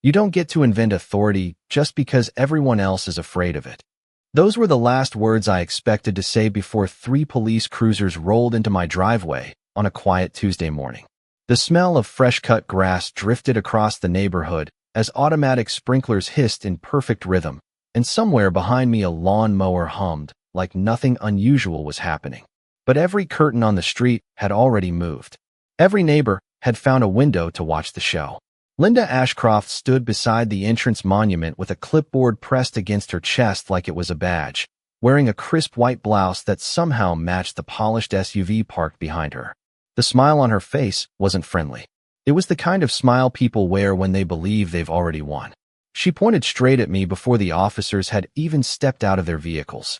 You don't get to invent authority just because everyone else is afraid of it. Those were the last words I expected to say before 3 police cruisers rolled into my driveway on a quiet Tuesday morning. The smell of fresh-cut grass drifted across the neighborhood as automatic sprinklers hissed in perfect rhythm, and somewhere behind me a lawn mower hummed like nothing unusual was happening. But every curtain on the street had already moved. Every neighbor had found a window to watch the show. Linda Ashcroft stood beside the entrance monument with a clipboard pressed against her chest like it was a badge, wearing a crisp white blouse that somehow matched the polished SUV parked behind her. The smile on her face wasn't friendly. It was the kind of smile people wear when they believe they've already won. She pointed straight at me before the officers had even stepped out of their vehicles.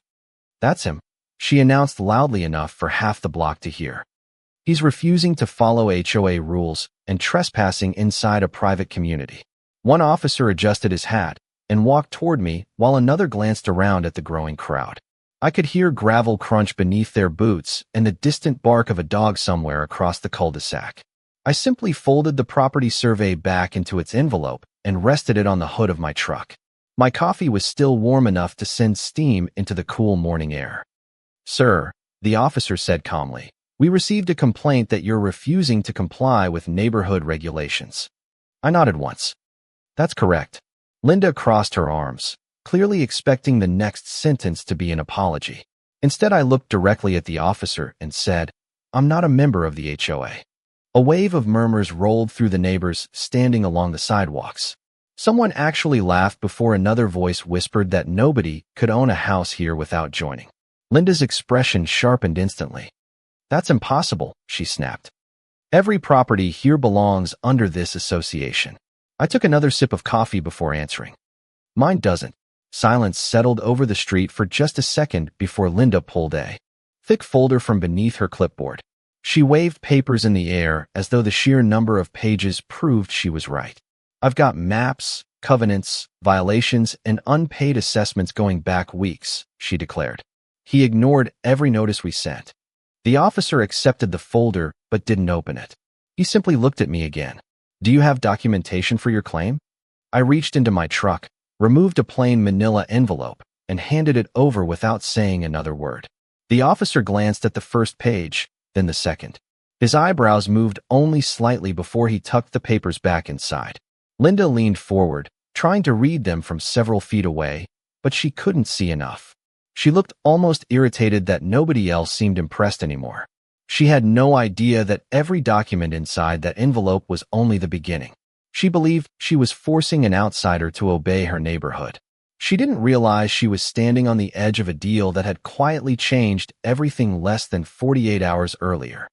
"That's him," she announced loudly enough for half the block to hear. "He's refusing to follow HOA rules and trespassing inside a private community." One officer adjusted his hat and walked toward me while another glanced around at the growing crowd. I could hear gravel crunch beneath their boots and the distant bark of a dog somewhere across the cul-de-sac. I simply folded the property survey back into its envelope and rested it on the hood of my truck. My coffee was still warm enough to send steam into the cool morning air. "Sir," the officer said calmly, "we received a complaint that you're refusing to comply with neighborhood regulations." I nodded once. "That's correct." Linda crossed her arms, clearly expecting the next sentence to be an apology. Instead, I looked directly at the officer and said, "I'm not a member of the HOA." A wave of murmurs rolled through the neighbors standing along the sidewalks. Someone actually laughed before another voice whispered that nobody could own a house here without joining. Linda's expression sharpened instantly. "That's impossible," she snapped. "Every property here belongs under this association." I took another sip of coffee before answering. "Mine doesn't." Silence settled over the street for just a second before Linda pulled a thick folder from beneath her clipboard. She waved papers in the air as though the sheer number of pages proved she was right. "I've got maps, covenants, violations, and unpaid assessments going back weeks," she declared. He ignored every notice we sent. The officer accepted the folder but didn't open it. He simply looked at me again. "Do you have documentation for your claim?" I reached into my truck, removed a plain manila envelope, and handed it over without saying another word. The officer glanced at the first page, then the second. His eyebrows moved only slightly before he tucked the papers back inside. Linda leaned forward, trying to read them from several feet away, but she couldn't see enough. She looked almost irritated that nobody else seemed impressed anymore. She had no idea that every document inside that envelope was only the beginning. She believed she was forcing an outsider to obey her neighborhood. She didn't realize she was standing on the edge of a deal that had quietly changed everything less than 48 hours earlier.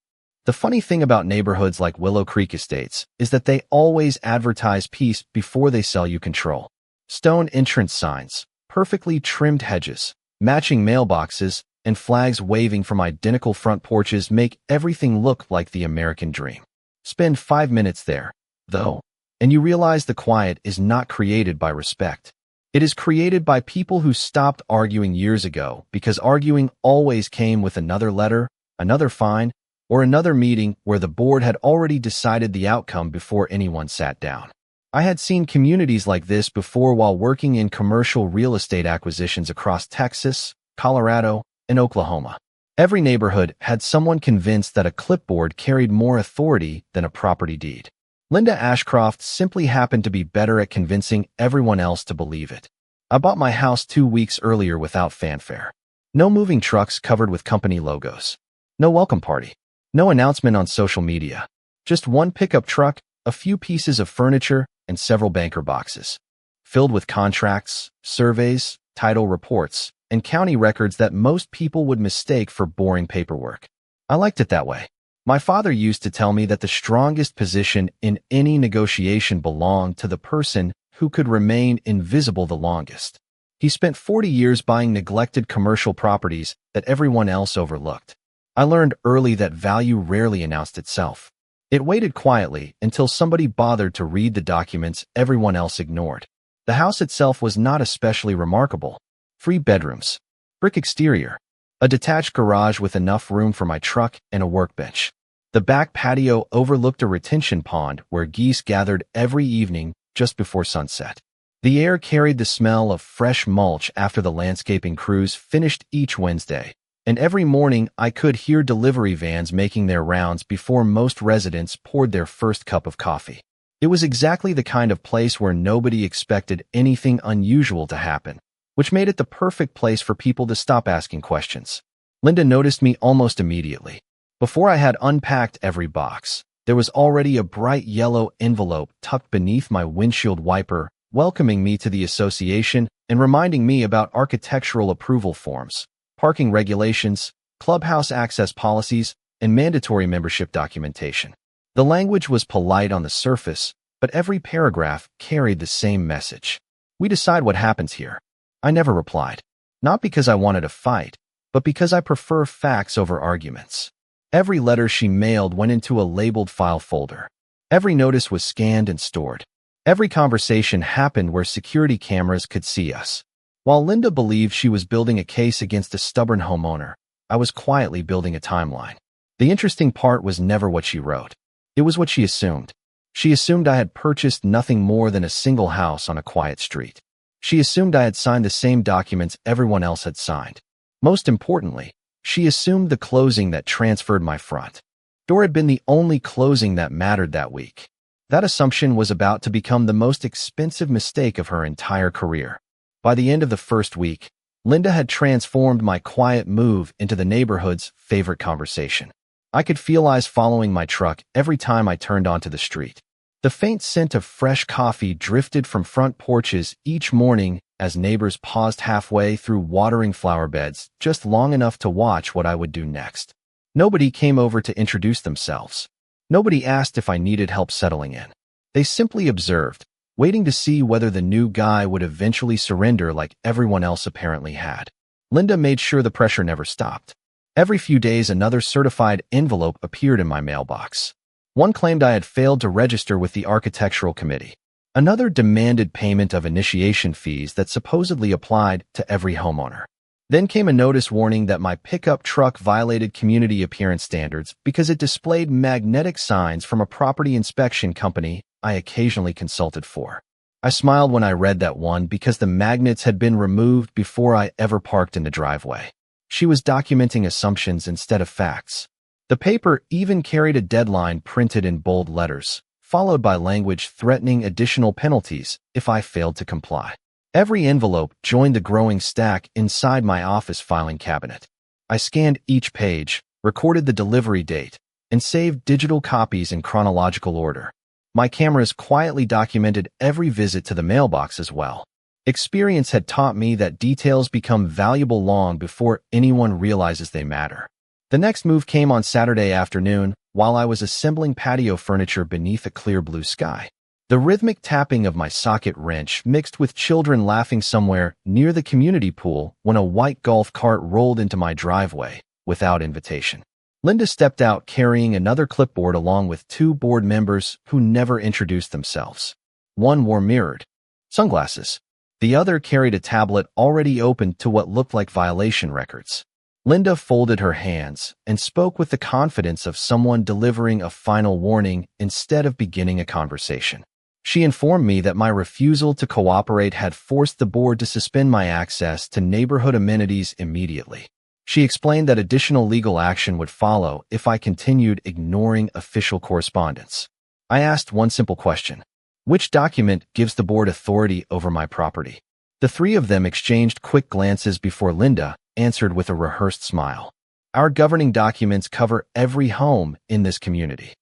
The funny thing about neighborhoods like Willow Creek Estates is that they always advertise peace before they sell you control. Stone entrance signs, perfectly trimmed hedges, matching mailboxes, and flags waving from identical front porches make everything look like the American dream. Spend 5 minutes there, though, and you realize the quiet is not created by respect. It is created by people who stopped arguing years ago because arguing always came with another letter, another fine, or another meeting where the board had already decided the outcome before anyone sat down. I had seen communities like this before while working in commercial real estate acquisitions across Texas, Colorado, and Oklahoma. Every neighborhood had someone convinced that a clipboard carried more authority than a property deed. Linda Ashcroft simply happened to be better at convincing everyone else to believe it. I bought my house 2 weeks earlier without fanfare. No moving trucks covered with company logos. No welcome party. No announcement on social media. Just one pickup truck, a few pieces of furniture, and several banker boxes. Filled with contracts, surveys, title reports, and county records that most people would mistake for boring paperwork. I liked it that way. My father used to tell me that the strongest position in any negotiation belonged to the person who could remain invisible the longest. He spent 40 years buying neglected commercial properties that everyone else overlooked. I learned early that value rarely announced itself. It waited quietly until somebody bothered to read the documents everyone else ignored. The house itself was not especially remarkable. 3 bedrooms, brick exterior, a detached garage with enough room for my truck and a workbench. The back patio overlooked a retention pond where geese gathered every evening just before sunset. The air carried the smell of fresh mulch after the landscaping crews finished each Wednesday, and every morning I could hear delivery vans making their rounds before most residents poured their first cup of coffee. It was exactly the kind of place where nobody expected anything unusual to happen, which made it the perfect place for people to stop asking questions. Linda noticed me almost immediately. Before I had unpacked every box, there was already a bright yellow envelope tucked beneath my windshield wiper, welcoming me to the association and reminding me about architectural approval forms, parking regulations, clubhouse access policies, and mandatory membership documentation. The language was polite on the surface, but every paragraph carried the same message. We decide what happens here. I never replied. Not because I wanted a fight, but because I prefer facts over arguments. Every letter she mailed went into a labeled file folder. Every notice was scanned and stored. Every conversation happened where security cameras could see us. While Linda believed she was building a case against a stubborn homeowner, I was quietly building a timeline. The interesting part was never what she wrote. It was what she assumed. She assumed I had purchased nothing more than a single house on a quiet street. She assumed I had signed the same documents everyone else had signed. Most importantly, she assumed the closing that transferred my front door had been the only closing that mattered that week. That assumption was about to become the most expensive mistake of her entire career. By the end of the first week, Linda had transformed my quiet move into the neighborhood's favorite conversation. I could feel eyes following my truck every time I turned onto the street. The faint scent of fresh coffee drifted from front porches each morning as neighbors paused halfway through watering flower beds just long enough to watch what I would do next. Nobody came over to introduce themselves. Nobody asked if I needed help settling in. They simply observed, waiting to see whether the new guy would eventually surrender like everyone else apparently had. Linda made sure the pressure never stopped. Every few days, another certified envelope appeared in my mailbox. One claimed I had failed to register with the architectural committee. Another demanded payment of initiation fees that supposedly applied to every homeowner. Then came a notice warning that my pickup truck violated community appearance standards because it displayed magnetic signs from a property inspection company I occasionally consulted for. I smiled when I read that one because the magnets had been removed before I ever parked in the driveway. She was documenting assumptions instead of facts. The paper even carried a deadline printed in bold letters, followed by language threatening additional penalties if I failed to comply. Every envelope joined the growing stack inside my office filing cabinet. I scanned each page, recorded the delivery date, and saved digital copies in chronological order. My cameras quietly documented every visit to the mailbox as well. Experience had taught me that details become valuable long before anyone realizes they matter. The next move came on Saturday afternoon while I was assembling patio furniture beneath a clear blue sky. The rhythmic tapping of my socket wrench mixed with children laughing somewhere near the community pool when a white golf cart rolled into my driveway without invitation. Linda stepped out carrying another clipboard along with two board members who never introduced themselves. One wore mirrored sunglasses. The other carried a tablet already opened to what looked like violation records. Linda folded her hands and spoke with the confidence of someone delivering a final warning instead of beginning a conversation. She informed me that my refusal to cooperate had forced the board to suspend my access to neighborhood amenities immediately. She explained that additional legal action would follow if I continued ignoring official correspondence. I asked one simple question. Which document gives the board authority over my property? The three of them exchanged quick glances before Linda answered with a rehearsed smile. Our governing documents cover every home in this community.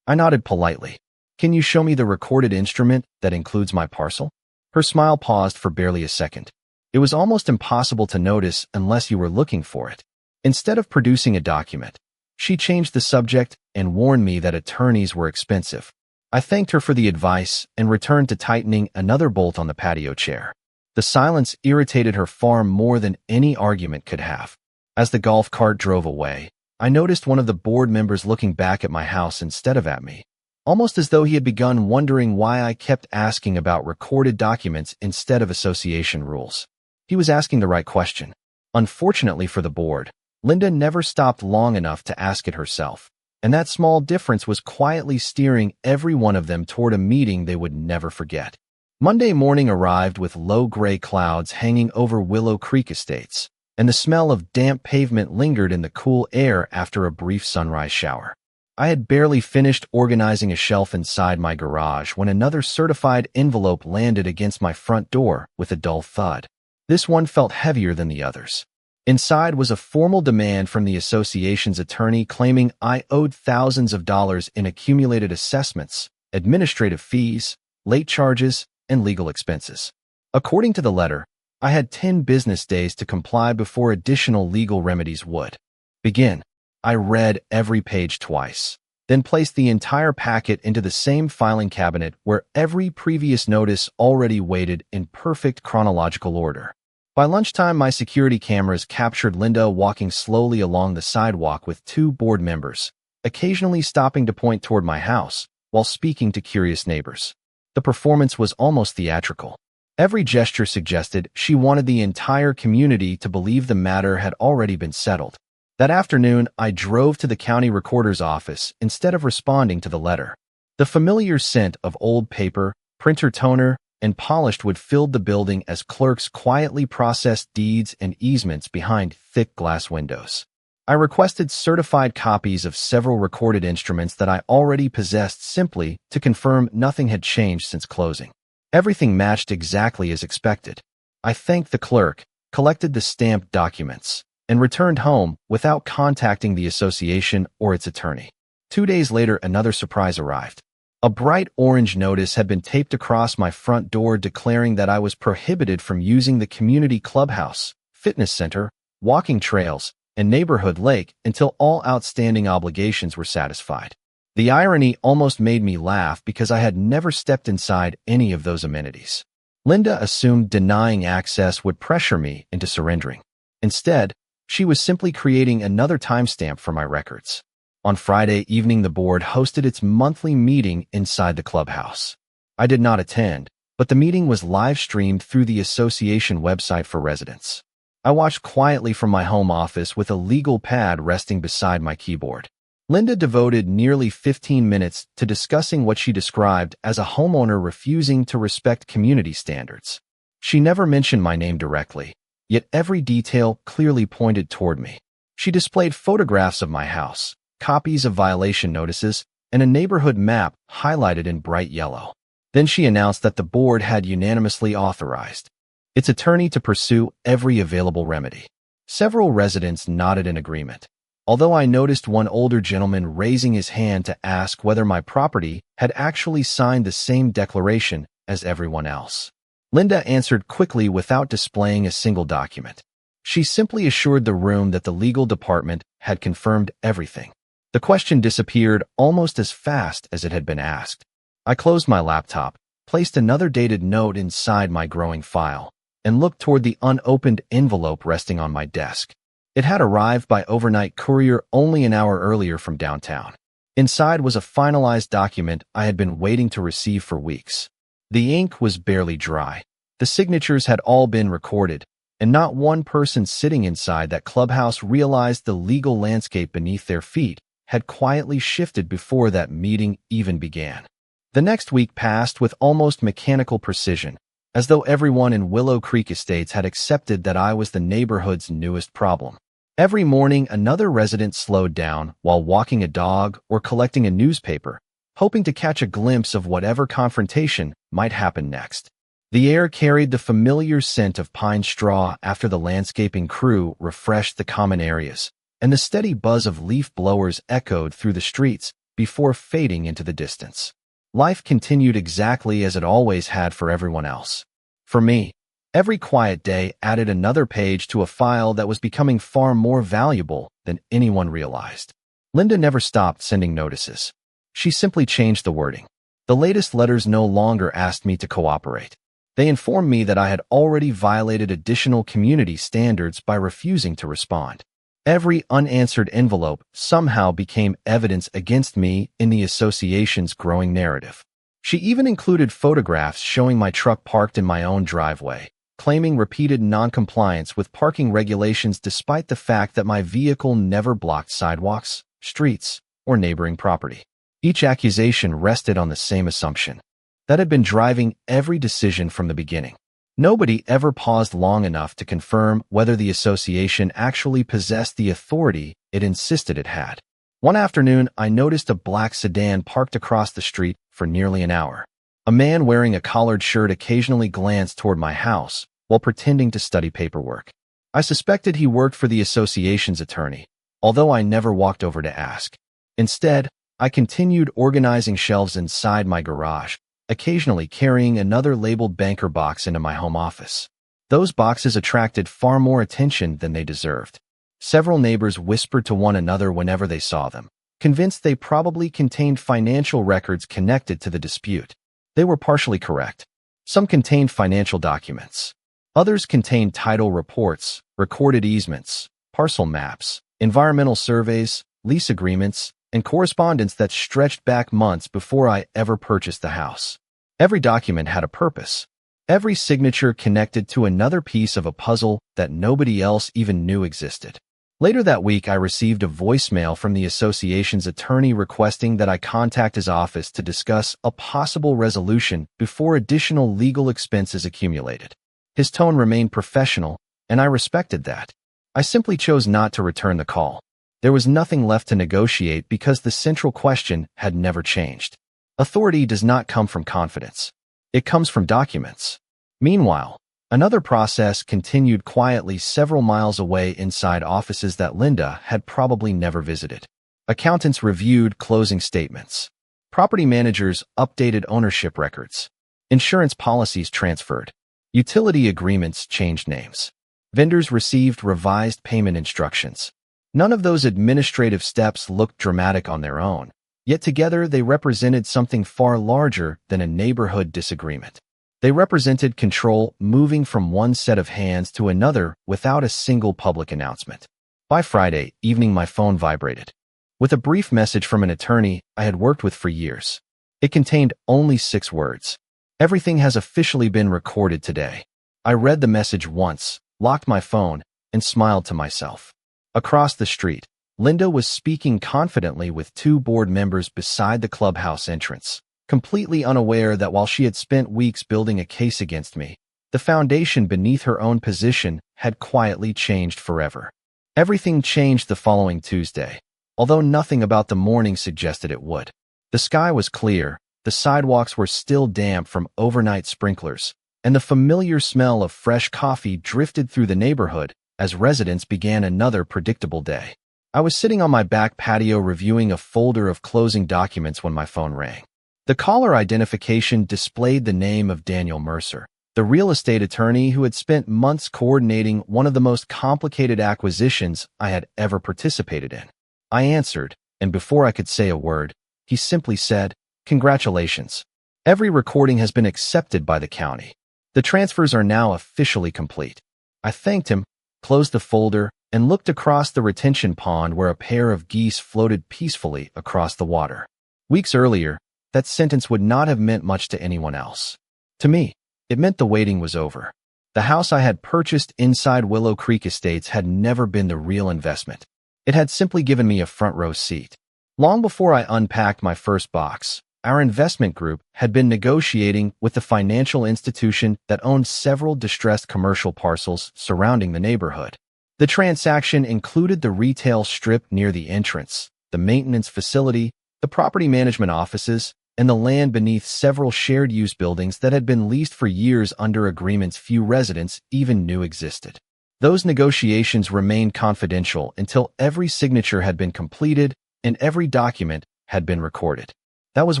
I nodded politely. Can you show me the recorded instrument that includes my parcel? Her smile paused for barely a second. It was almost impossible to notice unless you were looking for it. Instead of producing a document, she changed the subject and warned me that attorneys were expensive. I thanked her for the advice and returned to tightening another bolt on the patio chair. The silence irritated her far more than any argument could have. As the golf cart drove away, I noticed one of the board members looking back at my house instead of at me, almost as though he had begun wondering why I kept asking about recorded documents instead of association rules. He was asking the right question. Unfortunately for the board, Linda never stopped long enough to ask it herself, and that small difference was quietly steering every one of them toward a meeting they would never forget. Monday morning arrived with low gray clouds hanging over Willow Creek estates, and the smell of damp pavement lingered in the cool air after a brief sunrise shower. I had barely finished organizing a shelf inside my garage when another certified envelope landed against my front door with a dull thud. This one felt heavier than the others. Inside was a formal demand from the association's attorney claiming I owed thousands of dollars in accumulated assessments, administrative fees, late charges, and legal expenses. According to the letter, I had 10 business days to comply before additional legal remedies would begin. I read every page twice, then placed the entire packet into the same filing cabinet where every previous notice already waited in perfect chronological order. By lunchtime, my security cameras captured Linda walking slowly along the sidewalk with 2 board members, occasionally stopping to point toward my house while speaking to curious neighbors. The performance was almost theatrical. Every gesture suggested she wanted the entire community to believe the matter had already been settled. That afternoon, I drove to the county recorder's office instead of responding to the letter. The familiar scent of old paper, printer toner, and polished wood filled the building as clerks quietly processed deeds and easements behind thick glass windows. I requested certified copies of several recorded instruments that I already possessed simply to confirm nothing had changed since closing. Everything matched exactly as expected. I thanked the clerk, collected the stamped documents, and returned home without contacting the association or its attorney. 2 days later, another surprise arrived. A bright orange notice had been taped across my front door declaring that I was prohibited from using the community clubhouse, fitness center, walking trails, and neighborhood lake until all outstanding obligations were satisfied. The irony almost made me laugh because I had never stepped inside any of those amenities. Linda assumed denying access would pressure me into surrendering. Instead, she was simply creating another timestamp for my records. On Friday evening, the board hosted its monthly meeting inside the clubhouse. I did not attend, but the meeting was live-streamed through the association website for residents. I watched quietly from my home office with a legal pad resting beside my keyboard. Linda devoted nearly 15 minutes to discussing what she described as a homeowner refusing to respect community standards. She never mentioned my name directly, yet every detail clearly pointed toward me. She displayed photographs of my house, copies of violation notices, and a neighborhood map highlighted in bright yellow. Then she announced that the board had unanimously authorized its attorney to pursue every available remedy. Several residents nodded in agreement, although I noticed one older gentleman raising his hand to ask whether my property had actually signed the same declaration as everyone else. Linda answered quickly without displaying a single document. She simply assured the room that the legal department had confirmed everything. The question disappeared almost as fast as it had been asked. I closed my laptop, placed another dated note inside my growing file, and looked toward the unopened envelope resting on my desk. It had arrived by overnight courier only an hour earlier from downtown. Inside was a finalized document I had been waiting to receive for weeks. The ink was barely dry. The signatures had all been recorded, and not one person sitting inside that clubhouse realized the legal landscape beneath their feet had quietly shifted before that meeting even began. The next week passed with almost mechanical precision, as though everyone in Willow Creek Estates had accepted that I was the neighborhood's newest problem. Every morning, another resident slowed down while walking a dog or collecting a newspaper, hoping to catch a glimpse of whatever confrontation might happen next. The air carried the familiar scent of pine straw after the landscaping crew refreshed the common areas, and the steady buzz of leaf blowers echoed through the streets before fading into the distance. Life continued exactly as it always had for everyone else. For me, every quiet day added another page to a file that was becoming far more valuable than anyone realized. Linda never stopped sending notices. She simply changed the wording. The latest letters no longer asked me to cooperate. They informed me that I had already violated additional community standards by refusing to respond. Every unanswered envelope somehow became evidence against me in the association's growing narrative. She even included photographs showing my truck parked in my own driveway, claiming repeated noncompliance with parking regulations despite the fact that my vehicle never blocked sidewalks, streets, or neighboring property. Each accusation rested on the same assumption: that had been driving every decision from the beginning. Nobody ever paused long enough to confirm whether the association actually possessed the authority it insisted it had. One afternoon, I noticed a black sedan parked across the street for nearly an hour. A man wearing a collared shirt occasionally glanced toward my house while pretending to study paperwork. I suspected he worked for the association's attorney, although I never walked over to ask. Instead, I continued organizing shelves inside my garage, occasionally carrying another labeled banker box into my home office. Those boxes attracted far more attention than they deserved. Several neighbors whispered to one another whenever they saw them, convinced they probably contained financial records connected to the dispute. They were partially correct. Some contained financial documents. Others contained title reports, recorded easements, parcel maps, environmental surveys, lease agreements, and correspondence that stretched back months before I ever purchased the house. Every document had a purpose. Every signature connected to another piece of a puzzle that nobody else even knew existed. Later that week, I received a voicemail from the association's attorney requesting that I contact his office to discuss a possible resolution before additional legal expenses accumulated. His tone remained professional, and I respected that. I simply chose not to return the call. There was nothing left to negotiate because the central question had never changed. Authority does not come from confidence. It comes from documents. Meanwhile, another process continued quietly several miles away inside offices that Linda had probably never visited. Accountants reviewed closing statements. Property managers updated ownership records. Insurance policies transferred. Utility agreements changed names. Vendors received revised payment instructions. None of those administrative steps looked dramatic on their own, yet together they represented something far larger than a neighborhood disagreement. They represented control moving from one set of hands to another without a single public announcement. By Friday evening, my phone vibrated. With a brief message from an attorney I had worked with for years. It contained only 6 words. Everything has officially been recorded today. I read the message once, locked my phone, and smiled to myself. Across the street, Linda was speaking confidently with 2 board members beside the clubhouse entrance, completely unaware that while she had spent weeks building a case against me, the foundation beneath her own position had quietly changed forever. Everything changed the following Tuesday, although nothing about the morning suggested it would. The sky was clear, the sidewalks were still damp from overnight sprinklers, and the familiar smell of fresh coffee drifted through the neighborhood as residents began another predictable day. I was sitting on my back patio reviewing a folder of closing documents when my phone rang. The caller identification displayed the name of Daniel Mercer, the real estate attorney who had spent months coordinating one of the most complicated acquisitions I had ever participated in. I answered, and before I could say a word, he simply said, "Congratulations. Every recording has been accepted by the county. The transfers are now officially complete." I thanked him, closed the folder, and looked across the retention pond where a pair of geese floated peacefully across the water. Weeks earlier, that sentence would not have meant much to anyone else. To me, it meant the waiting was over. The house I had purchased inside Willow Creek Estates had never been the real investment. It had simply given me a front row seat. Long before I unpacked my first box, our investment group had been negotiating with the financial institution that owned several distressed commercial parcels surrounding the neighborhood. The transaction included the retail strip near the entrance, the maintenance facility, the property management offices, and the land beneath several shared-use buildings that had been leased for years under agreements few residents even knew existed. Those negotiations remained confidential until every signature had been completed and every document had been recorded. That was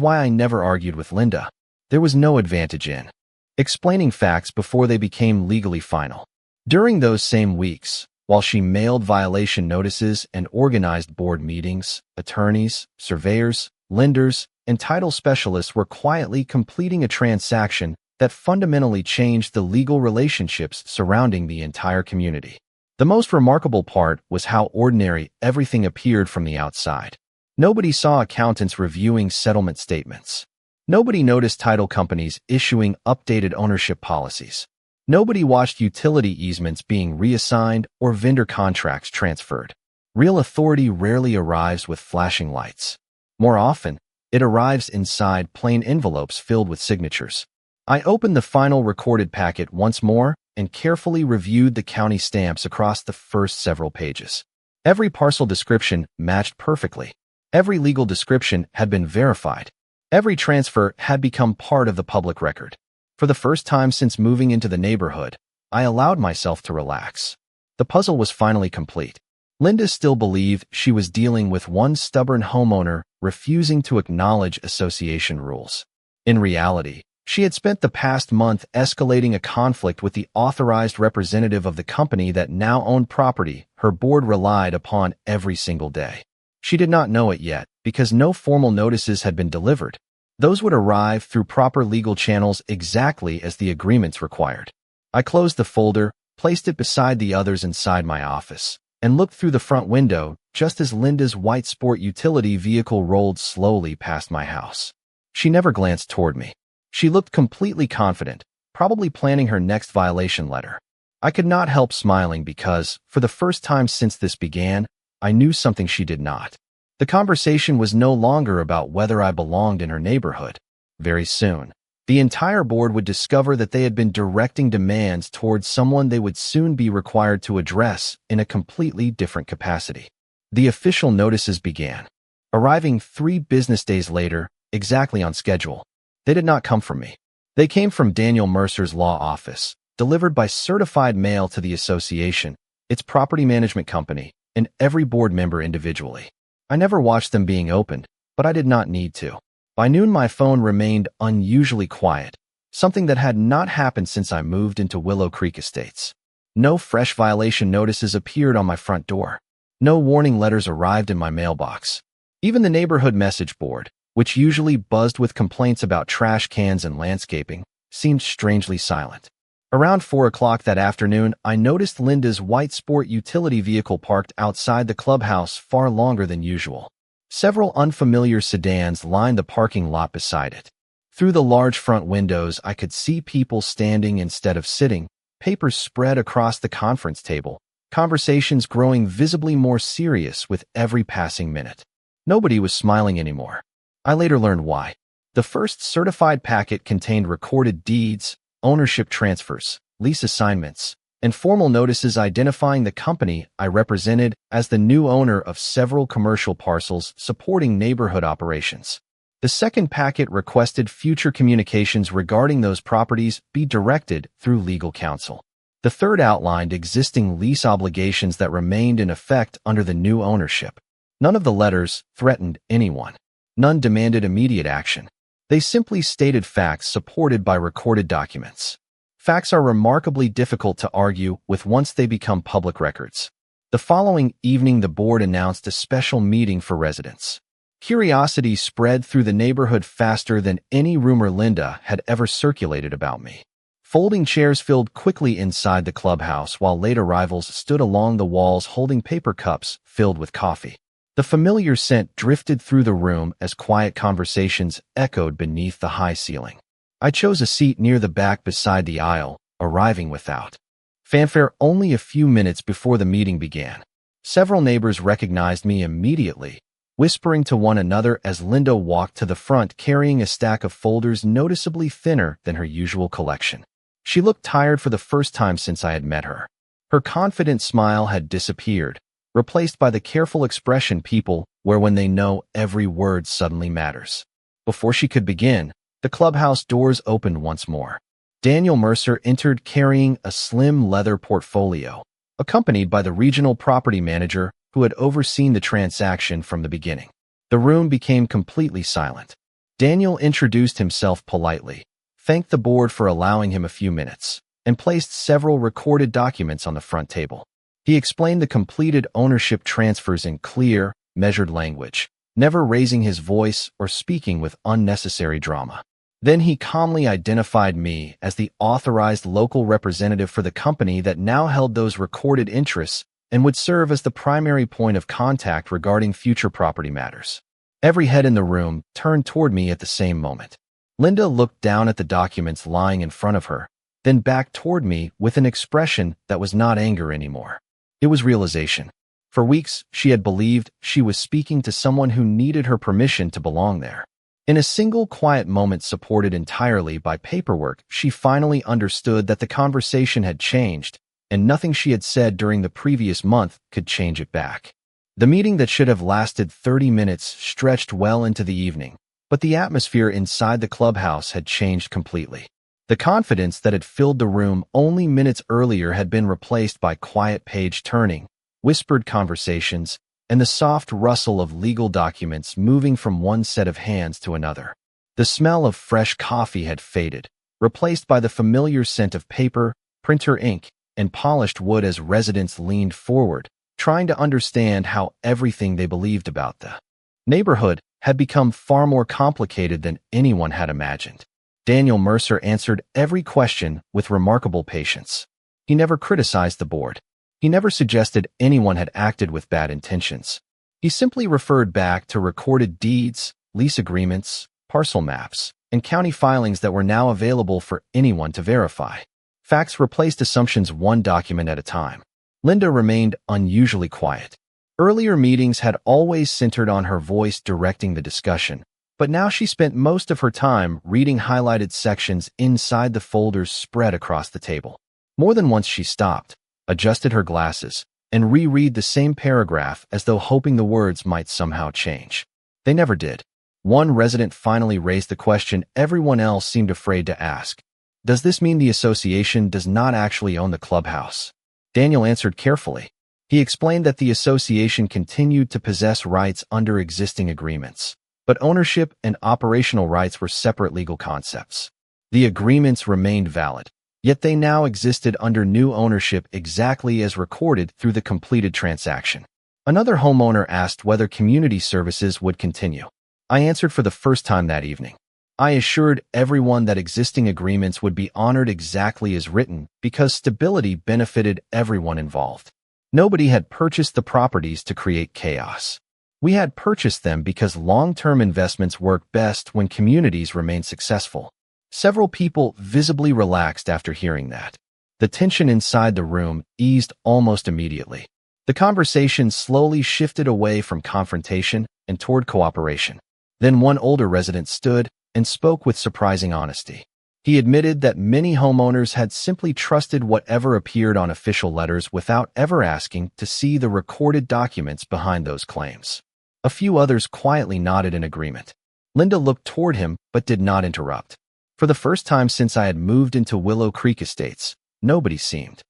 why I never argued with Linda. There was no advantage in explaining facts before they became legally final. During those same weeks, while she mailed violation notices and organized board meetings, attorneys, surveyors, lenders, and title specialists were quietly completing a transaction that fundamentally changed the legal relationships surrounding the entire community. The most remarkable part was how ordinary everything appeared from the outside. Nobody saw accountants reviewing settlement statements. Nobody noticed title companies issuing updated ownership policies. Nobody watched utility easements being reassigned or vendor contracts transferred. Real authority rarely arrives with flashing lights. More often, It arrives inside plain envelopes filled with signatures. I opened the final recorded packet once more and carefully reviewed the county stamps across the first several pages. Every parcel description matched perfectly. Every legal description had been verified. Every transfer had become part of the public record. For the first time since moving into the neighborhood, I allowed myself to relax. The puzzle was finally complete. Linda still believed she was dealing with one stubborn homeowner refusing to acknowledge association rules. In reality, she had spent the past month escalating a conflict with the authorized representative of the company that now owned property her board relied upon every single day. She did not know it yet because no formal notices had been delivered. Those would arrive through proper legal channels exactly as the agreements required. I closed the folder, placed it beside the others inside my office, and looked through the front window just as Linda's white sport utility vehicle rolled slowly past my house. She never glanced toward me. She looked completely confident, probably planning her next violation letter. I could not help smiling because, for the first time since this began, I knew something she did not. The conversation was no longer about whether I belonged in her neighborhood. Very soon, the entire board would discover that they had been directing demands towards someone they would soon be required to address in a completely different capacity. The official notices began, arriving 3 business days later, exactly on schedule. They did not come from me. They came from Daniel Mercer's law office, delivered by certified mail to the association, its property management company, and every board member individually. I never watched them being opened, but I did not need to. By noon, my phone remained unusually quiet, something that had not happened since I moved into Willow Creek Estates. No fresh violation notices appeared on my front door. No warning letters arrived in my mailbox. Even the neighborhood message board, which usually buzzed with complaints about trash cans and landscaping, seemed strangely silent. Around 4 o'clock that afternoon, I noticed Linda's white sport utility vehicle parked outside the clubhouse far longer than usual. Several unfamiliar sedans lined the parking lot beside it. Through the large front windows, I could see people standing instead of sitting, papers spread across the conference table, conversations growing visibly more serious with every passing minute. Nobody was smiling anymore. I later learned why. The first certified packet contained recorded deeds, ownership transfers, lease assignments, and formal notices identifying the company I represented as the new owner of several commercial parcels supporting neighborhood operations. The second packet requested future communications regarding those properties be directed through legal counsel. The third outlined existing lease obligations that remained in effect under the new ownership. None of the letters threatened anyone. None demanded immediate action. They simply stated facts supported by recorded documents. Facts are remarkably difficult to argue with once they become public records. The following evening, the board announced a special meeting for residents. Curiosity spread through the neighborhood faster than any rumor Linda had ever circulated about me. Folding chairs filled quickly inside the clubhouse while late arrivals stood along the walls holding paper cups filled with coffee. The familiar scent drifted through the room as quiet conversations echoed beneath the high ceiling. I chose a seat near the back beside the aisle, arriving without fanfare only a few minutes before the meeting began. Several neighbors recognized me immediately, whispering to one another as Linda walked to the front carrying a stack of folders noticeably thinner than her usual collection. She looked tired for the first time since I had met her. Her confident smile had disappeared, replaced by the careful expression people wear when they know every word suddenly matters. Before she could begin, the clubhouse doors opened once more. Daniel Mercer entered carrying a slim leather portfolio, accompanied by the regional property manager who had overseen the transaction from the beginning. The room became completely silent. Daniel introduced himself politely, thanked the board for allowing him a few minutes, and placed several recorded documents on the front table. He explained the completed ownership transfers in clear, measured language, never raising his voice or speaking with unnecessary drama. Then he calmly identified me as the authorized local representative for the company that now held those recorded interests and would serve as the primary point of contact regarding future property matters. Every head in the room turned toward me at the same moment. Linda looked down at the documents lying in front of her, then back toward me with an expression that was not anger anymore. It was realization. For weeks, she had believed she was speaking to someone who needed her permission to belong there. In a single quiet moment supported entirely by paperwork, she finally understood that the conversation had changed, and nothing she had said during the previous month could change it back. The meeting that should have lasted 30 minutes stretched well into the evening, but the atmosphere inside the clubhouse had changed completely. The confidence that had filled the room only minutes earlier had been replaced by quiet page-turning, whispered conversations, and the soft rustle of legal documents moving from one set of hands to another. The smell of fresh coffee had faded, replaced by the familiar scent of paper, printer ink, and polished wood as residents leaned forward, trying to understand how everything they believed about the neighborhood had become far more complicated than anyone had imagined. Daniel Mercer answered every question with remarkable patience. He never criticized the board. He never suggested anyone had acted with bad intentions. He simply referred back to recorded deeds, lease agreements, parcel maps, and county filings that were now available for anyone to verify. Facts replaced assumptions one document at a time. Linda remained unusually quiet. Earlier meetings had always centered on her voice directing the discussion, but now she spent most of her time reading highlighted sections inside the folders spread across the table. More than once she stopped, adjusted her glasses, and reread the same paragraph as though hoping the words might somehow change. They never did. One resident finally raised the question everyone else seemed afraid to ask. Does this mean the association does not actually own the clubhouse? Daniel answered carefully. He explained that the association continued to possess rights under existing agreements, but ownership and operational rights were separate legal concepts. The agreements remained valid, yet they now existed under new ownership exactly as recorded through the completed transaction. Another homeowner asked whether community services would continue. I answered for the first time that evening. I assured everyone that existing agreements would be honored exactly as written because stability benefited everyone involved. Nobody had purchased the properties to create chaos. We had purchased them because long-term investments work best when communities remain successful. Several people visibly relaxed after hearing that. The tension inside the room eased almost immediately. The conversation slowly shifted away from confrontation and toward cooperation. Then one older resident stood and spoke with surprising honesty. He admitted that many homeowners had simply trusted whatever appeared on official letters without ever asking to see the recorded documents behind those claims. A few others quietly nodded in agreement. Linda looked toward him but did not interrupt. For the first time since I had moved into Willow Creek Estates, nobody seemed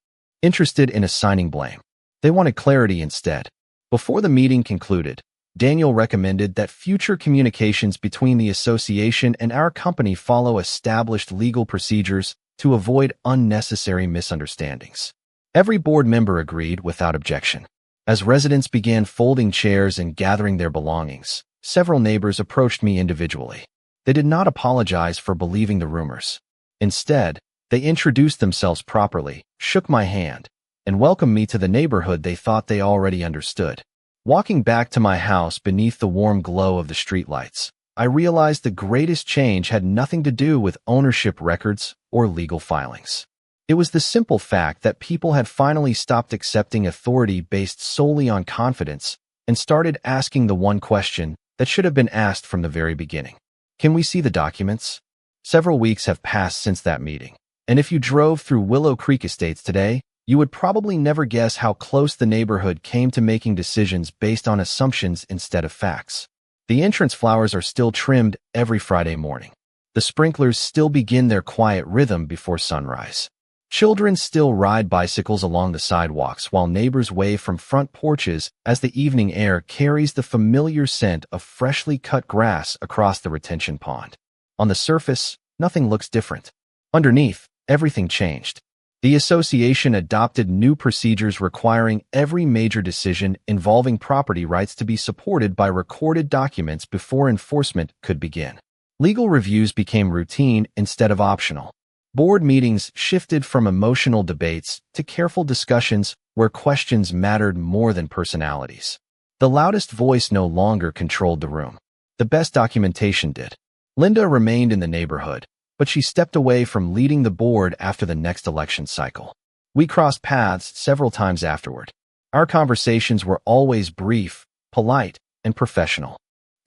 interested in assigning blame. They wanted clarity instead. Before the meeting concluded, Daniel recommended that future communications between the association and our company follow established legal procedures to avoid unnecessary misunderstandings. Every board member agreed without objection. As residents began folding chairs and gathering their belongings, several neighbors approached me individually. They did not apologize for believing the rumors. Instead, they introduced themselves properly, shook my hand, and welcomed me to the neighborhood they thought they already understood. Walking back to my house beneath the warm glow of the streetlights, I realized the greatest change had nothing to do with ownership records or legal filings. It was the simple fact that people had finally stopped accepting authority based solely on confidence and started asking the one question that should have been asked from the very beginning. Can we see the documents? Several weeks have passed since that meeting, and if you drove through Willow Creek Estates today, you would probably never guess how close the neighborhood came to making decisions based on assumptions instead of facts. The entrance flowers are still trimmed every Friday morning. The sprinklers still begin their quiet rhythm before sunrise. Children still ride bicycles along the sidewalks while neighbors wave from front porches as the evening air carries the familiar scent of freshly cut grass across the retention pond. On the surface, nothing looks different. Underneath, everything changed. The association adopted new procedures requiring every major decision involving property rights to be supported by recorded documents before enforcement could begin. Legal reviews became routine instead of optional. Board meetings shifted from emotional debates to careful discussions where questions mattered more than personalities. The loudest voice no longer controlled the room. The best documentation did. Linda remained in the neighborhood, but she stepped away from leading the board after the next election cycle. We crossed paths several times afterward. Our conversations were always brief, polite, and professional.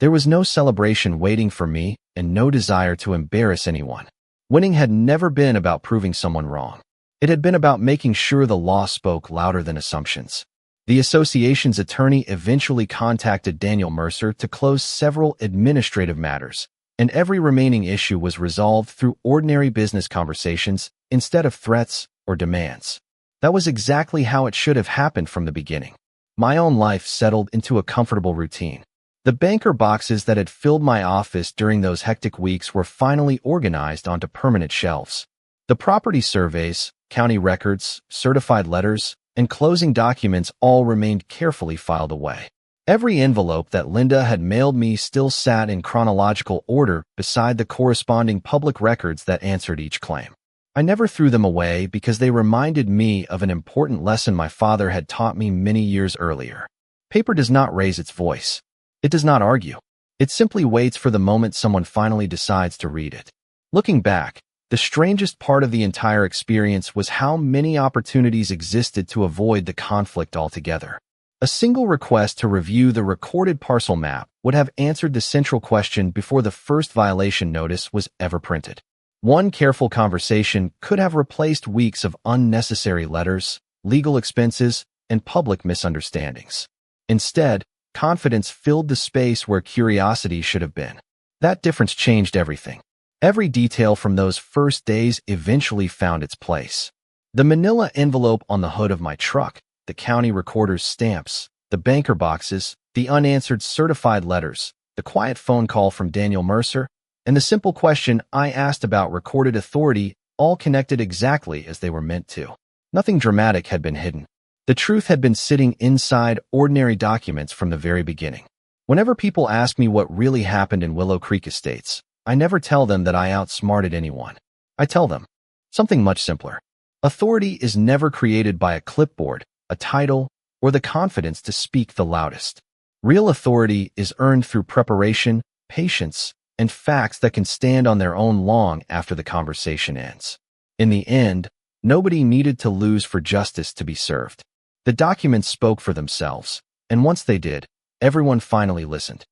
There was no celebration waiting for me and no desire to embarrass anyone. Winning had never been about proving someone wrong. It had been about making sure the law spoke louder than assumptions. The association's attorney eventually contacted Daniel Mercer to close several administrative matters, and every remaining issue was resolved through ordinary business conversations instead of threats or demands. That was exactly how it should have happened from the beginning. My own life settled into a comfortable routine. The banker boxes that had filled my office during those hectic weeks were finally organized onto permanent shelves. The property surveys, county records, certified letters, and closing documents all remained carefully filed away. Every envelope that Linda had mailed me still sat in chronological order beside the corresponding public records that answered each claim. I never threw them away because they reminded me of an important lesson my father had taught me many years earlier. Paper does not raise its voice. It does not argue. It simply waits for the moment someone finally decides to read it. Looking back, the strangest part of the entire experience was how many opportunities existed to avoid the conflict altogether. A single request to review the recorded parcel map would have answered the central question before the first violation notice was ever printed. One careful conversation could have replaced weeks of unnecessary letters, legal expenses, and public misunderstandings. Instead, confidence filled the space where curiosity should have been. That difference changed everything. Every detail from those first days eventually found its place. The manila envelope on the hood of my truck, the county recorder's stamps, the banker boxes, the unanswered certified letters, the quiet phone call from Daniel Mercer, and the simple question I asked about recorded authority all connected exactly as they were meant to. Nothing dramatic had been hidden. The truth had been sitting inside ordinary documents from the very beginning. Whenever people ask me what really happened in Willow Creek Estates, I never tell them that I outsmarted anyone. I tell them something much simpler. Authority is never created by a clipboard, a title, or the confidence to speak the loudest. Real authority is earned through preparation, patience, and facts that can stand on their own long after the conversation ends. In the end, nobody needed to lose for justice to be served. The documents spoke for themselves, and once they did, everyone finally listened.